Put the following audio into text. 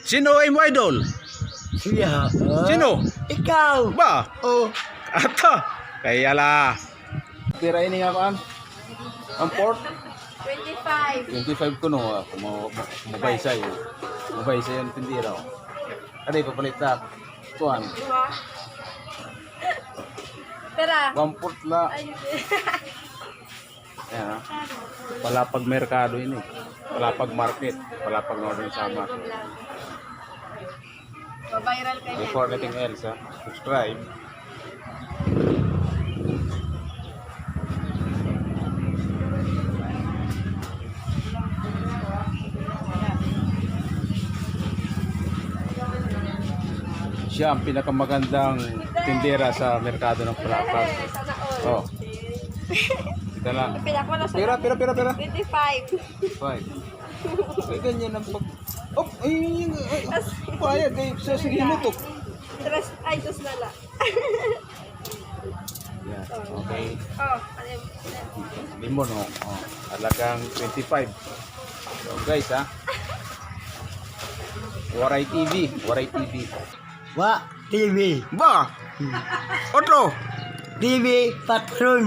Sino ay mo idol? Siya. Sino? Ikaw. Ba? Oh. Ata. Kaya la. Tira ini nga kan? Ang port? 25. 25 ko no. Mabay sa'yo. Mabay sa'yo ang tindira. Ano yung papalit na? Tuan. Diba? Tara. One port la. Ayun. Ayan ha. Palapag merkado ini. Palapag market. Palapag Northern Samar. Viral ka niyan. Before anything else ha. Subscribe. Siya ang pinakamagandang tindera sa merkado ng Palapag. Sana all. Oh. Ito lang. Pinak mo na sa Pera. 25. Fine. Ay, ganyan ang pag... Oh, ay, payag. Sige, lutok. Ay, sus lala. Yan, okay. Oh, ano yun? Limon, oh. Oh. Alagang 25. So, guys, ha. Waray TV. Waray TV. Wa TV. Ba? Otro. TV Patron.